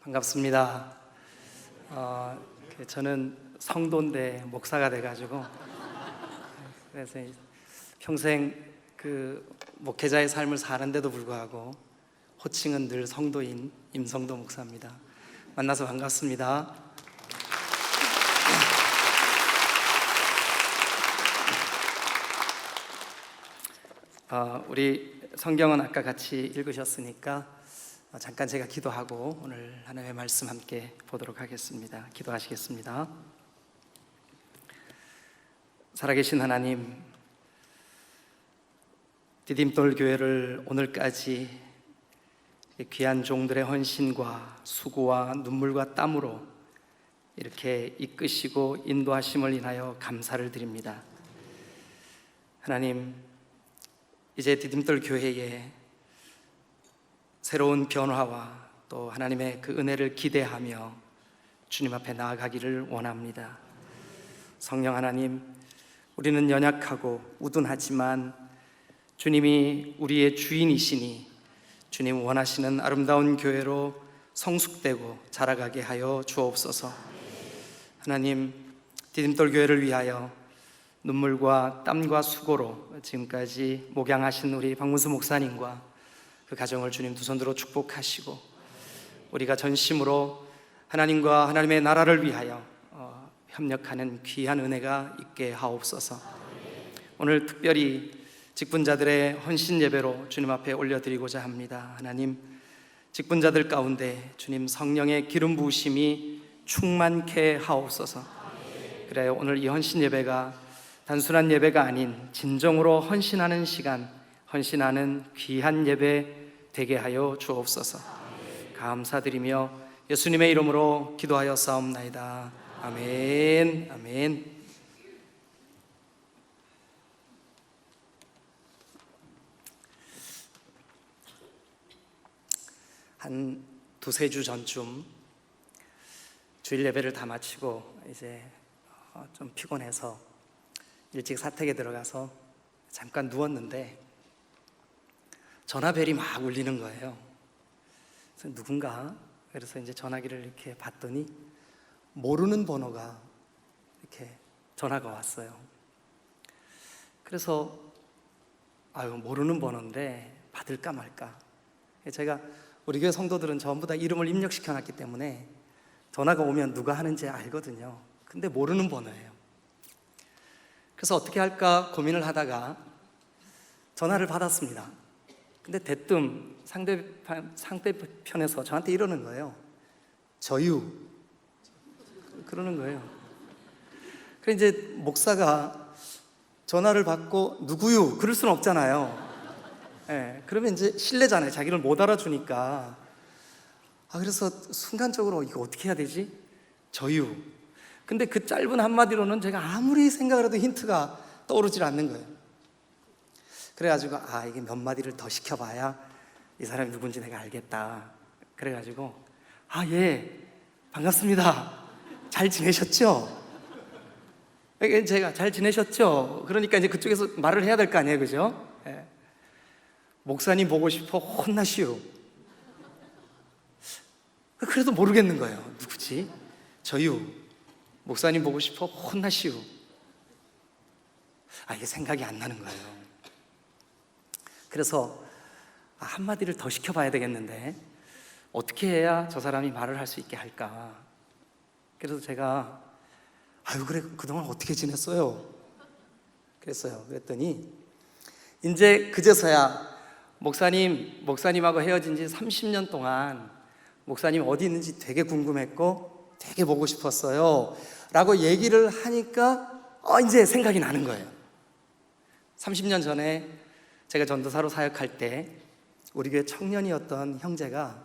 반갑습니다. 저는 성도인데 목사가 돼가지고 그래서 평생 그 목회자의 삶을 사는데도 불구하고 호칭은 늘 성도인 임성도 목사입니다. 만나서 반갑습니다. 우리 성경은 아까 같이 읽으셨으니까 잠깐 제가 기도하고 오늘 하나님의 말씀 함께 보도록 하겠습니다. 기도하시겠습니다. 살아계신 하나님, 디딤돌 교회를 오늘까지 귀한 종들의 헌신과 수고와 눈물과 땀으로 이렇게 이끄시고 인도하심을 인하여 감사를 드립니다. 하나님, 이제 디딤돌 교회에 새로운 변화와 또 하나님의 그 은혜를 기대하며 주님 앞에 나아가기를 원합니다. 성령 하나님, 우리는 연약하고 우둔하지만 주님이 우리의 주인이시니 주님 원하시는 아름다운 교회로 성숙되고 자라가게 하여 주옵소서. 하나님, 디딤돌 교회를 위하여 눈물과 땀과 수고로 지금까지 목양하신 우리 박문수 목사님과 그 가정을 주님 두 손들어 축복하시고 우리가 전심으로 하나님과 하나님의 나라를 위하여 협력하는 귀한 은혜가 있게 하옵소서. 오늘 특별히 직분자들의 헌신 예배로 주님 앞에 올려드리고자 합니다. 하나님, 직분자들 가운데 주님 성령의 기름 부으심이 충만케 하옵소서. 그래요, 오늘 이 헌신 예배가 단순한 예배가 아닌 진정으로 헌신하는 시간, 헌신하는 귀한 예배 되게 하여 주옵소서. 감사드리며 예수님의 이름으로 기도하여 싸움나이다. 아멘. 아멘. 한 두세 주 전쯤 주일 예배를 다 마치고 이제 좀 피곤해서 일찍 사택에 들어가서 잠깐 누웠는데 전화벨이 막 울리는 거예요. 그래서 누군가? 그래서 이제 전화기를 이렇게 봤더니 모르는 번호가 이렇게 전화가 왔어요. 그래서 모르는 번호인데 받을까 말까. 제가 우리 교회 성도들은 전부 다 이름을 입력시켜 놨기 때문에 전화가 오면 누가 하는지 알거든요. 근데 모르는 번호예요. 그래서 어떻게 할까 고민을 하다가 전화를 받았습니다. 근데 대뜸 상대편에서 저한테 이러는 거예요. 저유. 그러는 거예요. 그래서 이제 목사가 전화를 받고 누구유? 그럴 수는 없잖아요. 네, 그러면 이제 실례잖아요. 자기를 못 알아주니까. 그래서 순간적으로 이거 어떻게 해야 되지? 저유. 근데 그 짧은 한마디로는 제가 아무리 생각을 해도 힌트가 떠오르질 않는 거예요. 그래가지고 이게 몇 마디를 더 시켜봐야 이 사람이 누군지 내가 알겠다. 그래가지고 예, 반갑습니다. 잘 지내셨죠? 제가 잘 지내셨죠? 그러니까 이제 그쪽에서 말을 해야 될 거 아니에요, 그죠? 네. 목사님 보고 싶어 혼나시오. 그래도 모르겠는 거예요. 누구지? 저유. 목사님 보고 싶어 혼나시오. 이게 생각이 안 나는 거예요. 그래서 한마디를 더 시켜봐야 되겠는데 어떻게 해야 저 사람이 말을 할 수 있게 할까? 그래서 제가 그래, 그동안 어떻게 지냈어요? 그랬어요. 그랬더니 이제 그제서야 목사님하고 헤어진 지 30년 동안 목사님 어디 있는지 되게 궁금했고 되게 보고 싶었어요 라고 얘기를 하니까 이제 생각이 나는 거예요. 30년 전에 제가 전도사로 사역할 때 우리 교회 청년이었던 형제가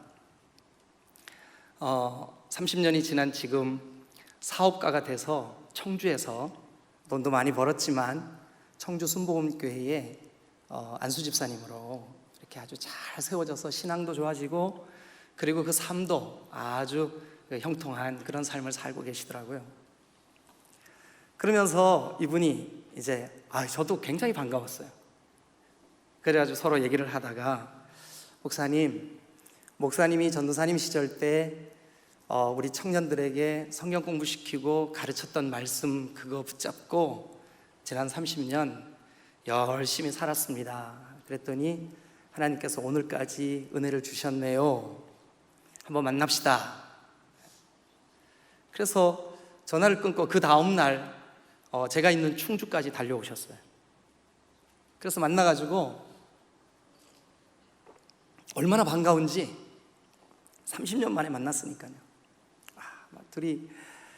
30년이 지난 지금 사업가가 돼서 청주에서 돈도 많이 벌었지만 청주 순복음교회에 안수 집사님으로 이렇게 아주 잘 세워져서 신앙도 좋아지고 그리고 그 삶도 아주 형통한 그런 삶을 살고 계시더라고요. 그러면서 이분이 이제 저도 굉장히 반가웠어요. 그래가지고 서로 얘기를 하다가 목사님이 전도사님 시절 때 우리 청년들에게 성경 공부시키고 가르쳤던 말씀 그거 붙잡고 지난 30년 열심히 살았습니다. 그랬더니 하나님께서 오늘까지 은혜를 주셨네요. 한번 만납시다. 그래서 전화를 끊고 그 다음날 제가 있는 충주까지 달려오셨어요. 그래서 만나가지고 얼마나 반가운지 30년 만에 만났으니까요. 막 둘이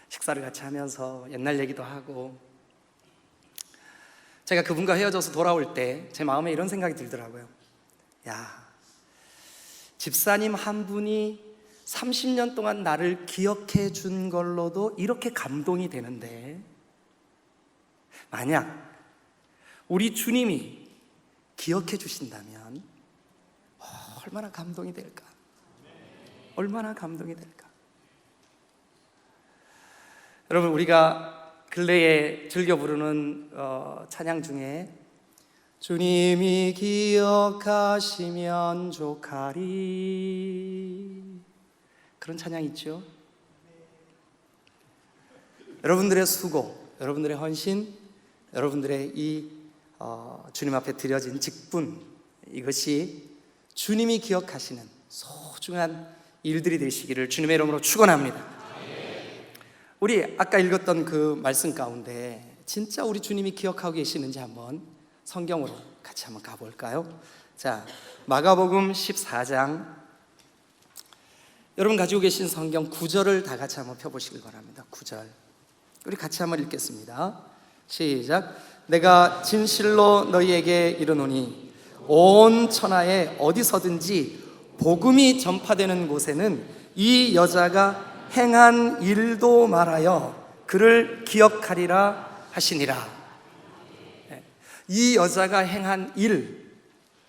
식사를 같이 하면서 옛날 얘기도 하고, 제가 그분과 헤어져서 돌아올 때 제 마음에 이런 생각이 들더라고요. 야, 집사님 한 분이 30년 동안 나를 기억해 준 걸로도 이렇게 감동이 되는데, 만약 우리 주님이 기억해 주신다면 얼마나 감동이 될까? 얼마나 감동이 될까? 여러분, 우리가 근래에 즐겨 부르는 찬양 중에 주님이 기억하시면 족하리, 그런 찬양 있죠? 여러분들의 수고, 여러분들의 헌신, 여러분들의 이 주님 앞에 드려진 직분, 이것이 주님이 기억하시는 소중한 일들이 되시기를 주님의 이름으로 축원합니다. 우리 아까 읽었던 그 말씀 가운데 진짜 우리 주님이 기억하고 계시는지 한번 성경으로 같이 한번 가볼까요? 자, 마가복음 14장, 여러분 가지고 계신 성경 9절을 다 같이 한번 펴보시길 바랍니다. 9절 우리 같이 한번 읽겠습니다. 시작. 내가 진실로 너희에게 이르노니 온 천하에 어디서든지 복음이 전파되는 곳에는 이 여자가 행한 일도 말하여 그를 기억하리라 하시니라. 이 여자가 행한 일,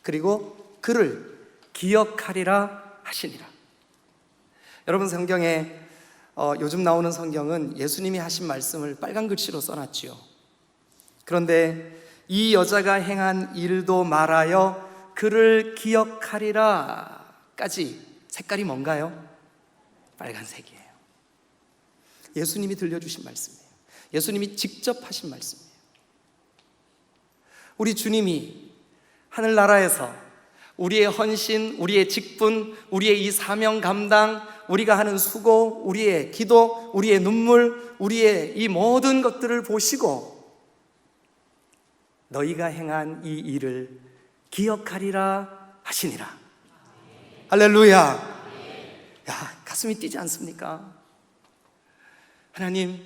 그리고 그를 기억하리라 하시니라. 여러분, 성경에 요즘 나오는 성경은 예수님이 하신 말씀을 빨간 글씨로 써놨지요. 그런데 이 여자가 행한 일도 말하여 그를 기억하리라까지 색깔이 뭔가요? 빨간색이에요. 예수님이 들려주신 말씀이에요. 예수님이 직접 하신 말씀이에요. 우리 주님이 하늘나라에서 우리의 헌신, 우리의 직분, 우리의 이 사명 감당, 우리가 하는 수고, 우리의 기도, 우리의 눈물, 우리의 이 모든 것들을 보시고 너희가 행한 이 일을 기억하리라 하시니라. 할렐루야. 야, 가슴이 뛰지 않습니까? 하나님,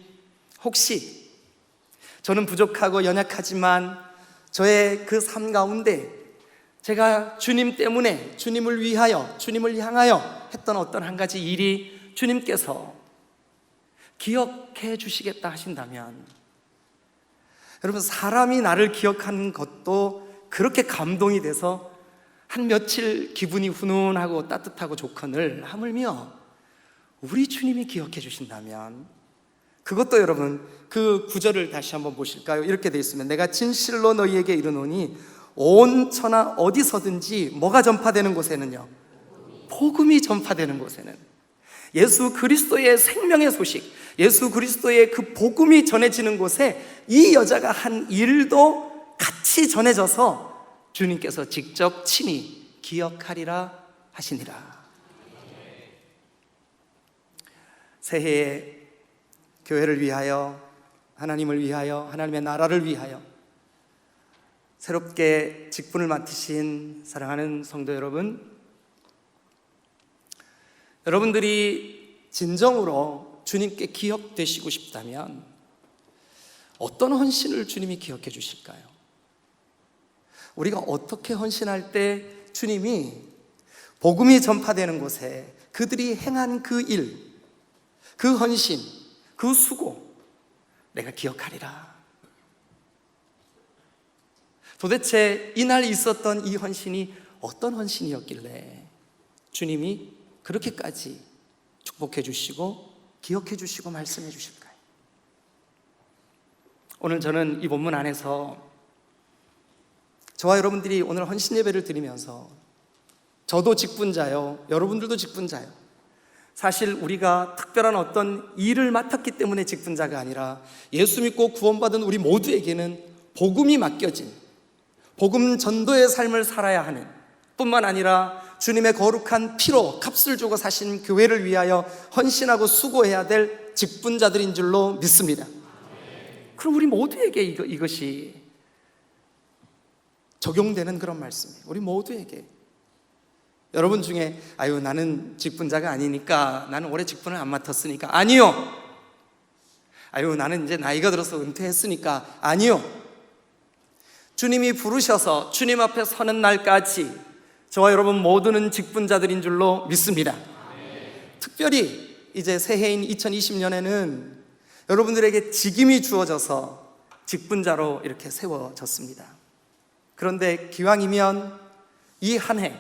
혹시 저는 부족하고 연약하지만 저의 그 삶 가운데 제가 주님 때문에, 주님을 위하여, 주님을 향하여 했던 어떤 한 가지 일이 주님께서 기억해 주시겠다 하신다면, 여러분, 사람이 나를 기억하는 것도 그렇게 감동이 돼서 한 며칠 기분이 훈훈하고 따뜻하고 좋거늘 하물며 우리 주님이 기억해 주신다면, 그것도 여러분 그 구절을 다시 한번 보실까요? 이렇게 돼 있으면, 내가 진실로 너희에게 이르노니 온 천하 어디서든지 뭐가 전파되는 곳에는요, 복음이 전파되는 곳에는, 예수 그리스도의 생명의 소식, 예수 그리스도의 그 복음이 전해지는 곳에 이 여자가 한 일도 같이 전해져서 주님께서 직접 친히 기억하리라 하시니라. 새해에 교회를 위하여, 하나님을 위하여, 하나님의 나라를 위하여 새롭게 직분을 맡으신 사랑하는 성도 여러분, 여러분들이 진정으로 주님께 기억되시고 싶다면 어떤 헌신을 주님이 기억해 주실까요? 우리가 어떻게 헌신할 때 주님이 복음이 전파되는 곳에 그들이 행한 그 일, 그 헌신, 그 수고 내가 기억하리라. 도대체 이날 있었던 이 헌신이 어떤 헌신이었길래 주님이 그렇게까지 축복해 주시고 기억해 주시고 말씀해 주실까요? 오늘 저는 이 본문 안에서 저와 여러분들이 오늘 헌신 예배를 드리면서, 저도 직분자요, 여러분들도 직분자요, 사실 우리가 특별한 어떤 일을 맡았기 때문에 직분자가 아니라 예수 믿고 구원받은 우리 모두에게는 복음이 맡겨진, 복음 전도의 삶을 살아야 하는 뿐만 아니라 주님의 거룩한 피로 값을 주고 사신 교회를 위하여 헌신하고 수고해야 될 직분자들인 줄로 믿습니다. 그럼 우리 모두에게 이것이 적용되는 그런 말씀이에요. 우리 모두에게. 여러분 중에 아유 나는 직분자가 아니니까, 나는 올해 직분을 안 맡았으니까, 아니요. 아유 나는 이제 나이가 들어서 은퇴했으니까, 아니요. 주님이 부르셔서 주님 앞에 서는 날까지 저와 여러분 모두는 직분자들인 줄로 믿습니다. 특별히 이제 새해인 2020년에는 여러분들에게 직임이 주어져서 직분자로 이렇게 세워졌습니다. 그런데 기왕이면 이 한 해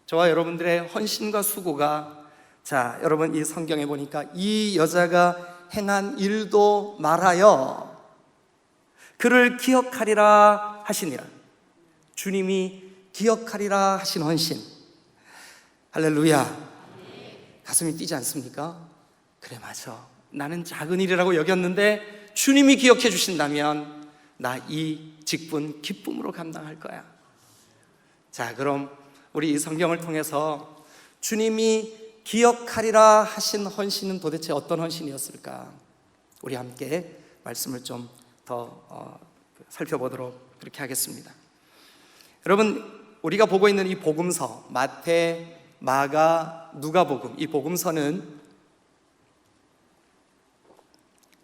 저와 여러분들의 헌신과 수고가, 자 여러분 이 성경에 보니까 이 여자가 행한 일도 말하여 그를 기억하리라 하시니라. 주님이 기억하리라 하신 헌신. 할렐루야. 가슴이 뛰지 않습니까? 그래 맞아, 나는 작은 일이라고 여겼는데 주님이 기억해 주신다면 나 이 직분 기쁨으로 감당할 거야. 자 그럼 우리 이 성경을 통해서 주님이 기억하리라 하신 헌신은 도대체 어떤 헌신이었을까? 우리 함께 말씀을 좀 더 살펴보도록 그렇게 하겠습니다. 여러분 우리가 보고 있는 이 복음서, 마태, 마가, 누가복음, 이 복음서는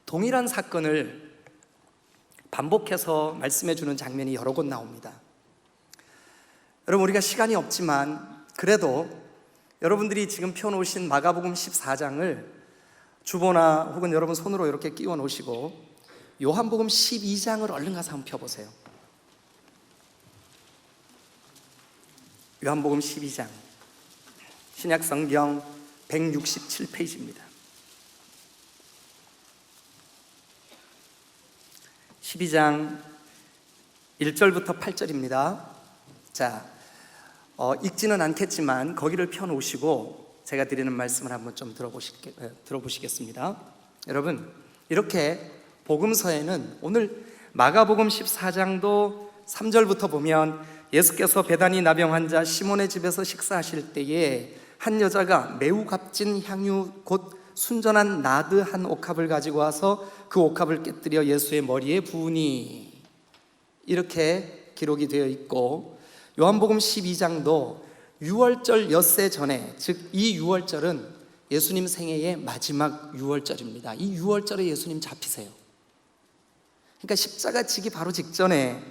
동일한 사건을 반복해서 말씀해 주는 장면이 여러 곳 나옵니다. 여러분 우리가 시간이 없지만 그래도 여러분들이 지금 펴놓으신 마가복음 14장을 주보나 혹은 여러분 손으로 이렇게 끼워 놓으시고 요한복음 12장을 얼른 가서 한번 펴보세요. 요한복음 12장 신약성경 167페이지입니다. 12장 1절부터 8절입니다. 자, 읽지는 않겠지만 거기를 펴놓으시고 제가 드리는 말씀을 한번 좀 들어보시겠습니다. 여러분 이렇게 복음서에는 오늘 마가복음 14장도 3절부터 보면 예수께서 베다니 나병 환자 시몬의 집에서 식사하실 때에 한 여자가 매우 값진 향유 곧 순전한 나드 한 옥합을 가지고 와서 그 옥합을 깨뜨려 예수의 머리에 부으니, 이렇게 기록이 되어 있고, 요한복음 12장도 유월절 엿새 전에, 즉 이 유월절은 예수님 생애의 마지막 유월절입니다. 이 유월절에 예수님 잡히세요. 그러니까 십자가 지기 바로 직전에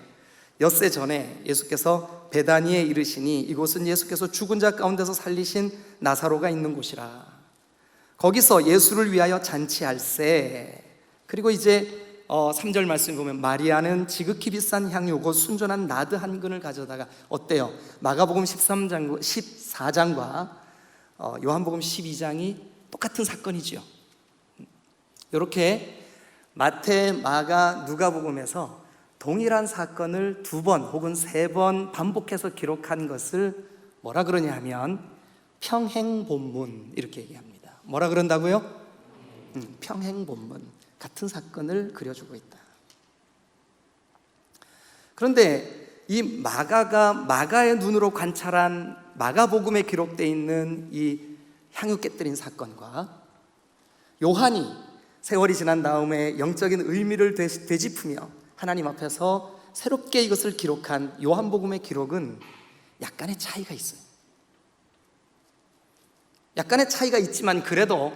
엿새 전에 예수께서 베다니에 이르시니 이곳은 예수께서 죽은 자 가운데서 살리신 나사로가 있는 곳이라. 거기서 예수를 위하여 잔치할세. 그리고 이제 3절 말씀 보면 마리아는 지극히 비싼 향유 곧 순전한 나드 한 근을 가져다가, 어때요? 마가복음 14장과 요한복음 12장이 똑같은 사건이지요. 이렇게 마태, 마가, 누가복음에서 동일한 사건을 2번 혹은 3번 반복해서 기록한 것을 뭐라 그러냐 하면 평행본문, 이렇게 얘기합니다. 뭐라 그런다고요? 평행본문, 같은 사건을 그려주고 있다. 그런데 이 마가가 마가의 눈으로 관찰한 마가복음에 기록되어 있는 이 향유 깨뜨린 사건과 요한이 세월이 지난 다음에 영적인 의미를 되짚으며 하나님 앞에서 새롭게 이것을 기록한 요한복음의 기록은 약간의 차이가 있어요. 약간의 차이가 있지만 그래도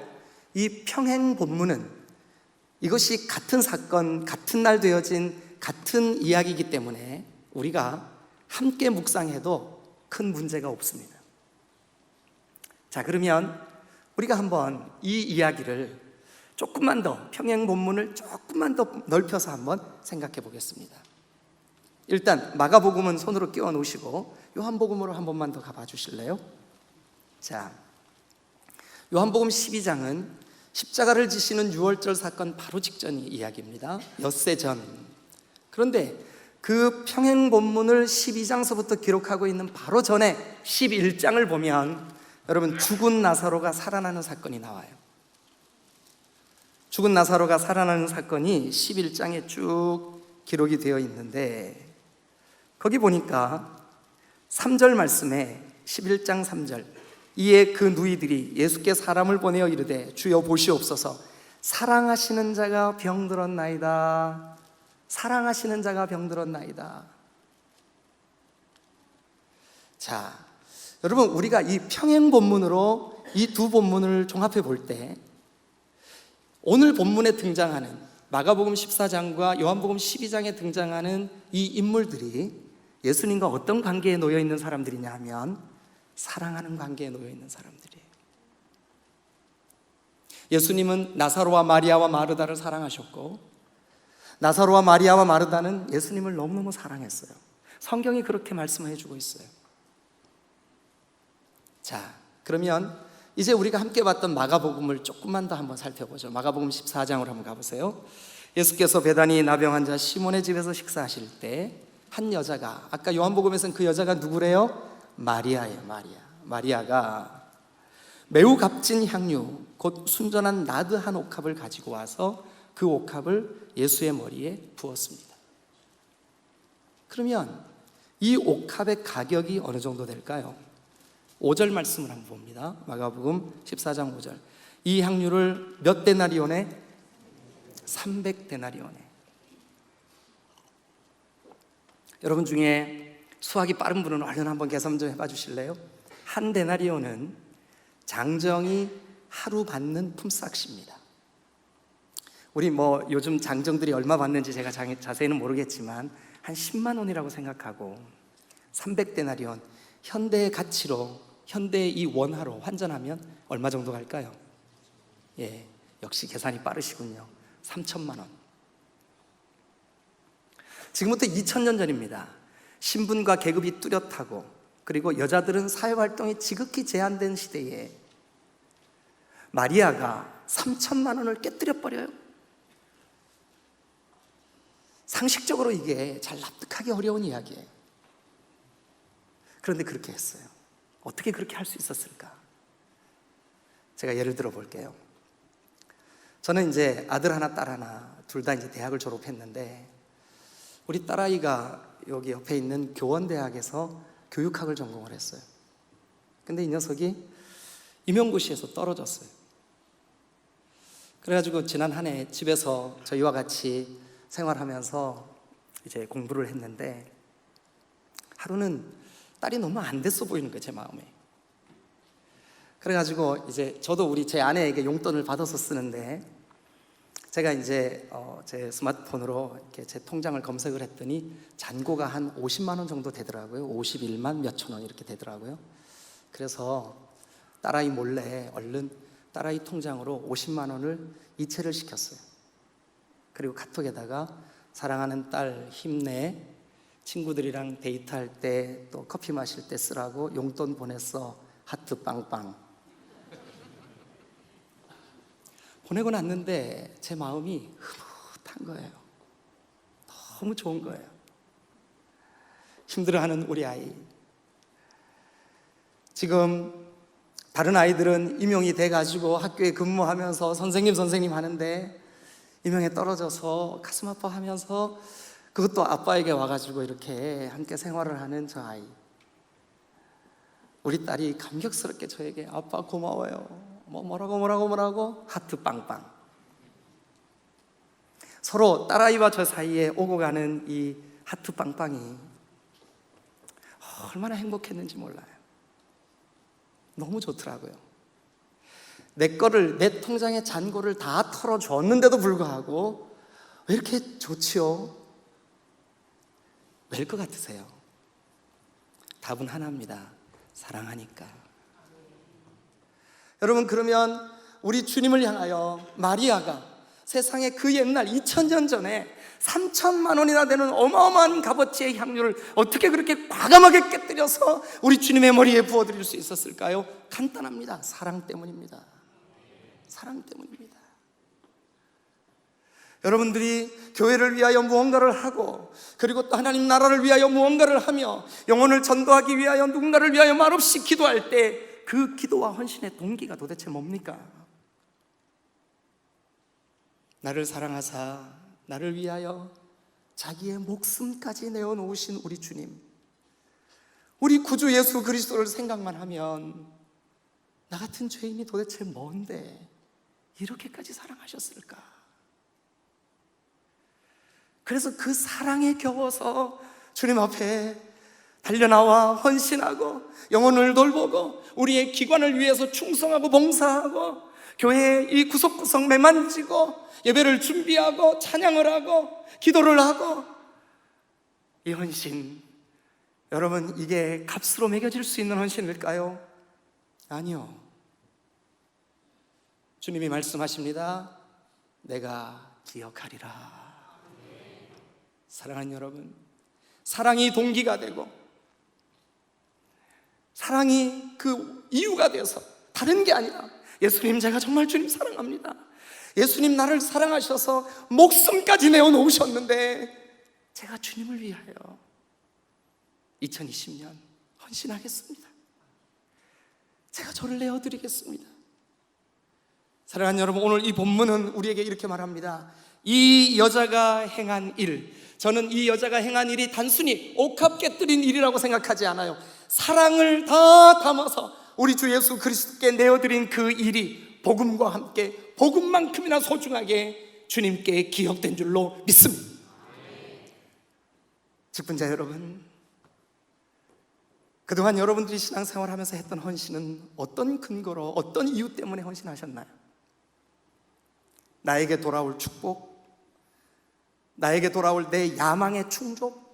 이 평행 본문은 이것이 같은 사건, 같은 날 되어진 같은 이야기이기 때문에 우리가 함께 묵상해도 큰 문제가 없습니다. 자, 그러면 우리가 한번 이 이야기를 조금만 더, 평행 본문을 조금만 더 넓혀서 한번 생각해 보겠습니다. 일단 마가복음은 손으로 끼워 놓으시고 요한복음으로 한 번만 더 가봐 주실래요? 자, 요한복음 12장은 십자가를 지시는 유월절 사건 바로 직전 이야기입니다. 엿새 전. 그런데 그 평행 본문을 12장서부터 기록하고 있는 바로 전에 11장을 보면 여러분, 죽은 나사로가 살아나는 사건이 나와요. 죽은 나사로가 살아나는 사건이 11장에 쭉 기록이 되어 있는데, 거기 보니까 3절 말씀에 11장 3절, 이에 그 누이들이 예수께 사람을 보내어 이르되 주여 보시옵소서, 사랑하시는 자가 병들었나이다. 사랑하시는 자가 병들었나이다. 자, 여러분, 우리가 이 평행 본문으로 이 두 본문을 종합해 볼 때, 오늘 본문에 등장하는 마가복음 14장과 요한복음 12장에 등장하는 이 인물들이 예수님과 어떤 관계에 놓여 있는 사람들이냐 하면 사랑하는 관계에 놓여 있는 사람들이에요. 예수님은 나사로와 마리아와 마르다를 사랑하셨고, 나사로와 마리아와 마르다는 예수님을 너무너무 사랑했어요. 성경이 그렇게 말씀해 주고 있어요. 자, 그러면 이제 우리가 함께 봤던 마가복음을 조금만 더 한번 살펴보죠. 마가복음 14장으로 한번 가보세요. 예수께서 베다니 나병 환자 시몬의 집에서 식사하실 때 한 여자가, 아까 요한복음에서는 그 여자가 누구래요? 마리아예요. 마리아가 매우 값진 향유 곧 순전한 나드 한 옥합을 가지고 와서 그 옥합을 예수의 머리에 부었습니다. 그러면 이 옥합의 가격이 어느 정도 될까요? 5절 말씀을 한번 봅니다. 마가복음 14장 5절. 이 향유를 몇 데나리온에? 300데나리온에. 여러분 중에 수학이 빠른 분은 얼른 한번 계산 좀 해봐 주실래요? 한 데나리온은 장정이 하루 받는 품삯입니다. 우리 요즘 장정들이 얼마 받는지 제가 자세히는 모르겠지만 한 10만 원이라고 생각하고 300데나리온, 현대의 가치로, 현대의 이 원화로 환전하면 얼마 정도 갈까요? 예, 역시 계산이 빠르시군요. 3천만 원. 지금부터 2000년 전입니다. 신분과 계급이 뚜렷하고, 그리고 여자들은 사회활동이 지극히 제한된 시대에 마리아가 3천만 원을 깨뜨려버려요. 상식적으로 이게 잘 납득하기 어려운 이야기예요. 그런데 그렇게 했어요. 어떻게 그렇게 할 수 있었을까? 제가 예를 들어 볼게요. 저는 이제 아들 하나, 딸 하나, 둘 다 이제 대학을 졸업했는데, 우리 딸아이가 여기 옆에 있는 교원대학에서 교육학을 전공을 했어요. 근데 이 녀석이 임용고시에서 떨어졌어요. 그래가지고 지난 한 해 집에서 저희와 같이 생활하면서 이제 공부를 했는데, 하루는 딸이 너무 안 됐어 보이는 거예요, 제 마음에. 그래가지고 이제 저도 제 아내에게 용돈을 받아서 쓰는데, 제가 이제 제 스마트폰으로 이렇게 제 통장을 검색을 했더니 잔고가 한 50만 원 정도 되더라고요. 51만 몇천 원 이렇게 되더라고요. 그래서 딸아이 몰래 얼른 딸아이 통장으로 50만 원을 이체를 시켰어요. 그리고 카톡에다가 사랑하는 딸 힘내, 친구들이랑 데이트할 때 또 커피 마실 때 쓰라고 용돈 보냈어, 하트 빵빵. 보내고 났는데 제 마음이 흐뭇한 거예요. 너무 좋은 거예요. 힘들어하는 우리 아이. 지금 다른 아이들은 임용이 돼가지고 학교에 근무하면서 선생님 하는데 임용에 떨어져서 가슴 아파하면서, 그것도 아빠에게 와가지고 이렇게 함께 생활을 하는 저 아이. 우리 딸이 감격스럽게 저에게 아빠 고마워요, 뭐라고 하트 빵빵. 서로 딸아이와 저 사이에 오고 가는 이 하트 빵빵이 얼마나 행복했는지 몰라요. 너무 좋더라고요. 내 통장의 잔고를 다 털어줬는데도 불구하고 왜 이렇게 좋지요? 왜일 것 같으세요? 답은 하나입니다. 사랑하니까. 여러분, 그러면 우리 주님을 향하여 마리아가 세상에 그 옛날 2000년 전에 3천만 원이나 되는 어마어마한 값어치의 향유를 어떻게 그렇게 과감하게 깨뜨려서 우리 주님의 머리에 부어드릴 수 있었을까요? 간단합니다. 사랑 때문입니다. 사랑 때문입니다. 여러분들이 교회를 위하여 무언가를 하고, 그리고 또 하나님 나라를 위하여 무언가를 하며 영혼을 전도하기 위하여 누군가를 위하여 말없이 기도할 때 그 기도와 헌신의 동기가 도대체 뭡니까? 나를 사랑하사 나를 위하여 자기의 목숨까지 내어놓으신 우리 주님, 우리 구주 예수 그리스도를 생각만 하면 나 같은 죄인이 도대체 뭔데 이렇게까지 사랑하셨을까? 그래서 그 사랑에 겨워서 주님 앞에 달려나와 헌신하고 영혼을 돌보고 우리의 기관을 위해서 충성하고 봉사하고 교회의 이 구석구석 매만지고 예배를 준비하고 찬양을 하고 기도를 하고, 이 헌신, 여러분 이게 값으로 매겨질 수 있는 헌신일까요? 아니요. 주님이 말씀하십니다. 내가 기억하리라. 사랑하는 여러분, 사랑이 동기가 되고 사랑이 그 이유가 돼서 다른 게 아니라, 예수님 제가 정말 주님 사랑합니다, 예수님 나를 사랑하셔서 목숨까지 내어놓으셨는데 제가 주님을 위하여 2020년 헌신하겠습니다. 제가 저를 내어드리겠습니다. 사랑하는 여러분, 오늘 이 본문은 우리에게 이렇게 말합니다. 이 여자가 행한 일, 저는 이 여자가 행한 일이 단순히 옥합 깨뜨린 일이라고 생각하지 않아요. 사랑을 다 담아서 우리 주 예수 그리스도께 내어드린 그 일이 복음과 함께 복음만큼이나 소중하게 주님께 기억된 줄로 믿습니다. 직분자 여러분, 그동안 여러분들이 신앙생활하면서 했던 헌신은 어떤 근거로, 어떤 이유 때문에 헌신하셨나요? 나에게 돌아올 축복, 나에게 돌아올 내 야망의 충족,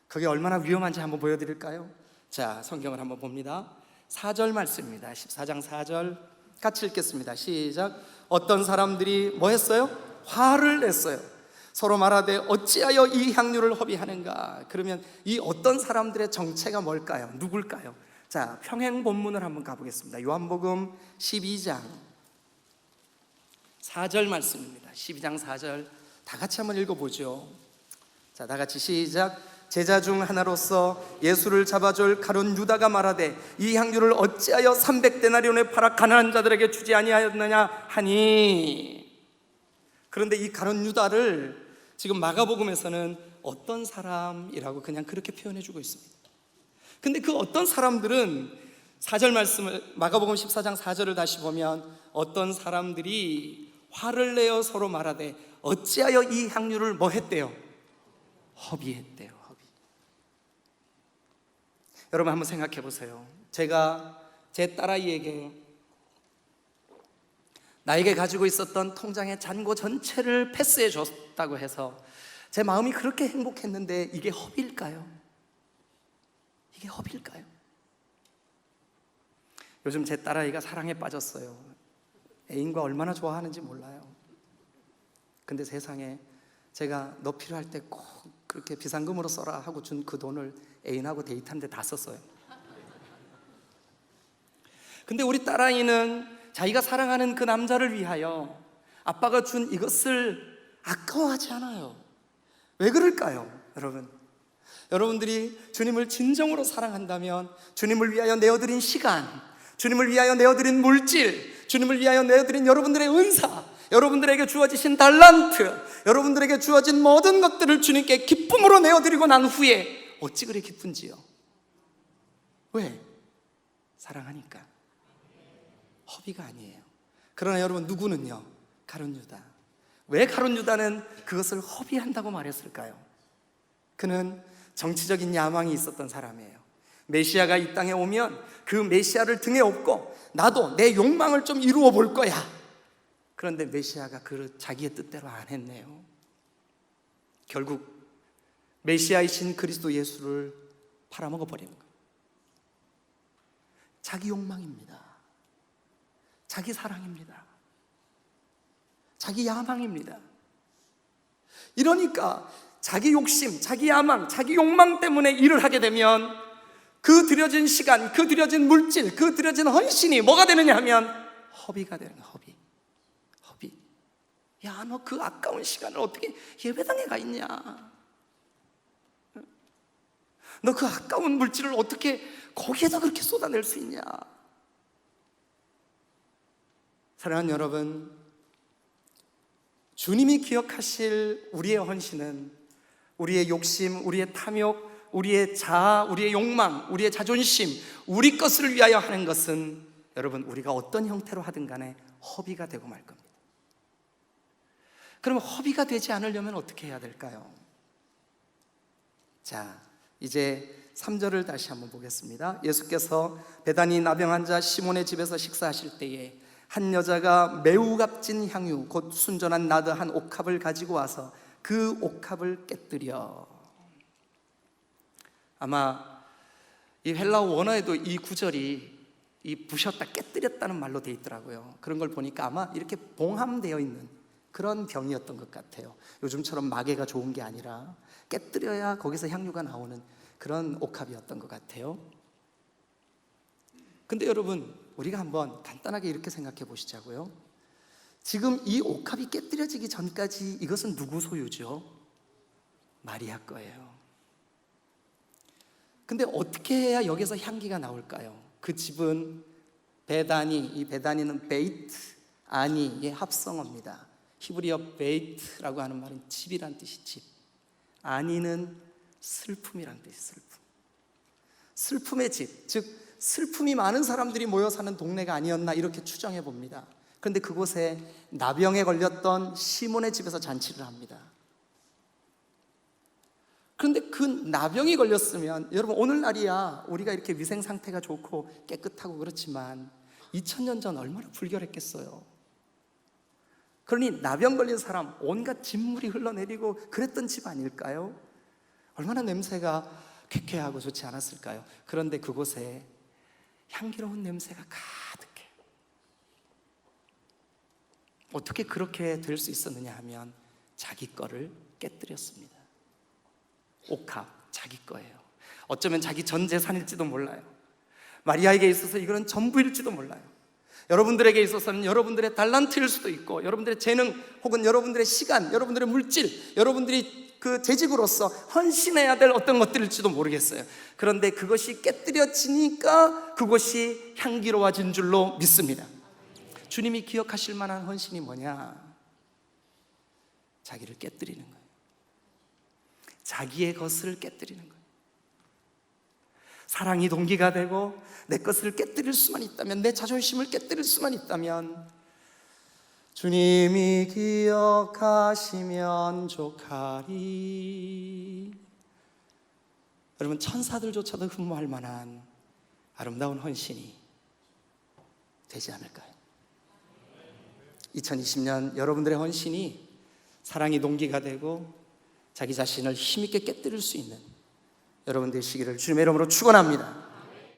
그게 얼마나 위험한지 한번 보여드릴까요? 자, 성경을 한번 봅니다. 4절 말씀입니다. 14장 4절 같이 읽겠습니다. 시작. 어떤 사람들이 뭐 했어요? 화를 냈어요. 서로 말하되 어찌하여 이 향유를 허비하는가? 그러면 이 어떤 사람들의 정체가 뭘까요? 누굴까요? 자, 평행 본문을 한번 가보겠습니다. 요한복음 12장 4절 말씀입니다. 12장 4절 다 같이 한번 읽어보죠. 자, 다 같이 시작. 제자 중 하나로서 예수를 잡아줄 가룟 유다가 말하되 이 향유를 어찌하여 300데나리온에 팔아 가난한 자들에게 주지 아니하였느냐 하니. 그런데 이 가룟 유다를 지금 마가복음에서는 어떤 사람이라고 그냥 그렇게 표현해주고 있습니다. 근데 그 어떤 사람들은 4절 말씀을, 마가복음 14장 4절을 다시 보면 어떤 사람들이 화를 내어 서로 말하되 어찌하여 이 향유를 뭐 했대요? 허비했대요. 허비. 여러분 한번 생각해 보세요. 제가 제 딸아이에게 나에게 가지고 있었던 통장의 잔고 전체를 패스해 줬다고 해서 제 마음이 그렇게 행복했는데 이게 허비일까요? 이게 허비일까요? 요즘 제 딸아이가 사랑에 빠졌어요. 애인과 얼마나 좋아하는지 몰라요. 근데 세상에 제가 너 필요할 때 꼭 그렇게 비상금으로 써라 하고 준 그 돈을 애인하고 데이트하는데 다 썼어요. 근데 우리 딸아이는 자기가 사랑하는 그 남자를 위하여 아빠가 준 이것을 아까워하지 않아요. 왜 그럴까요? 여러분들이 주님을 진정으로 사랑한다면 주님을 위하여 내어드린 시간, 주님을 위하여 내어드린 물질, 주님을 위하여 내어드린 여러분들의 은사, 여러분들에게 주어지신 달란트, 여러분들에게 주어진 모든 것들을 주님께 기쁨으로 내어드리고 난 후에 어찌 그리 기쁜지요? 왜? 사랑하니까. 허비가 아니에요. 그러나 여러분, 누구는요? 가룟 유다. 왜 가룟 유다는 그것을 허비한다고 말했을까요? 그는 정치적인 야망이 있었던 사람이에요. 메시아가 이 땅에 오면 그 메시아를 등에 업고 나도 내 욕망을 좀 이루어 볼 거야. 그런데 메시아가 그 자기의 뜻대로 안 했네요. 결국 메시아이신 그리스도 예수를 팔아먹어 버리는 거예요. 자기 욕망입니다. 자기 사랑입니다. 자기 야망입니다. 이러니까 자기 욕심, 자기 야망, 자기 욕망 때문에 일을 하게 되면 그 들여진 시간, 그 들여진 물질, 그 들여진 헌신이 뭐가 되느냐 하면 허비가 되는 거예요. 허비. 야, 너 그 아까운 시간을 어떻게 예배당에 가 있냐? 너 그 아까운 물질을 어떻게 거기에다 그렇게 쏟아낼 수 있냐? 사랑하는 여러분, 주님이 기억하실 우리의 헌신은 우리의 욕심, 우리의 탐욕, 우리의 자아, 우리의 욕망, 우리의 자존심, 우리 것을 위하여 하는 것은 여러분, 우리가 어떤 형태로 하든 간에 허비가 되고 말 겁니다. 그러면 허비가 되지 않으려면 어떻게 해야 될까요? 자, 이제 3절을 다시 한번 보겠습니다. 예수께서 베다니 나병 환자 시몬의 집에서 식사하실 때에 한 여자가 매우 값진 향유 곧 순전한 나드 한 옥합을 가지고 와서 그 옥합을 깨뜨려. 아마 이 헬라어 원어에도 이 구절이 이 부셨다, 깨뜨렸다는 말로 되어 있더라고요. 그런 걸 보니까 아마 이렇게 봉함되어 있는 그런 병이었던 것 같아요. 요즘처럼 마개가 좋은 게 아니라 깨뜨려야 거기서 향유가 나오는 그런 옥합이었던 것 같아요. 근데 여러분, 우리가 한번 간단하게 이렇게 생각해 보시자고요. 지금 이 옥합이 깨뜨려지기 전까지 이것은 누구 소유죠? 마리아 거예요. 근데 어떻게 해야 여기서 향기가 나올까요? 그 집은 베다니, 이 베다니는 베이트, 아니의 합성어입니다. 히브리어 베이트라고 하는 말은 집이란 뜻이 집. 아니는 슬픔이란 뜻이 슬픔. 슬픔의 집, 즉 슬픔이 많은 사람들이 모여 사는 동네가 아니었나 이렇게 추정해 봅니다. 그런데 그곳에 나병에 걸렸던 시몬의 집에서 잔치를 합니다. 그런데 그 나병이 걸렸으면, 여러분 오늘날이야 우리가 이렇게 위생 상태가 좋고 깨끗하고 그렇지만 2000년 전 얼마나 불결했겠어요. 그러니 나병 걸린 사람 온갖 진물이 흘러내리고 그랬던 집 아닐까요? 얼마나 냄새가 쾌쾌하고 좋지 않았을까요? 그런데 그곳에 향기로운 냄새가 가득해. 어떻게 그렇게 될 수 있었느냐 하면 자기 거를 깨뜨렸습니다. 옥합, 자기 거예요. 어쩌면 자기 전 재산일지도 몰라요. 마리아에게 있어서 이거는 전부일지도 몰라요. 여러분들에게 있어서는 여러분들의 달란트일 수도 있고, 여러분들의 재능 혹은 여러분들의 시간, 여러분들의 물질, 여러분들이 그 재직으로서 헌신해야 될 어떤 것들일지도 모르겠어요. 그런데 그것이 깨뜨려지니까 그것이 향기로워진 줄로 믿습니다. 주님이 기억하실 만한 헌신이 뭐냐? 자기를 깨뜨리는 거예요. 자기의 것을 깨뜨리는 거예요. 사랑이 동기가 되고 내 것을 깨뜨릴 수만 있다면, 내 자존심을 깨뜨릴 수만 있다면 주님이 기억하시면 좋하리. 여러분, 천사들조차도 흠모할 만한 아름다운 헌신이 되지 않을까요? 2020년 여러분들의 헌신이 사랑이 동기가 되고 자기 자신을 힘있게 깨뜨릴 수 있는 여러분 되시기를 주님의 이름으로 축원합니다.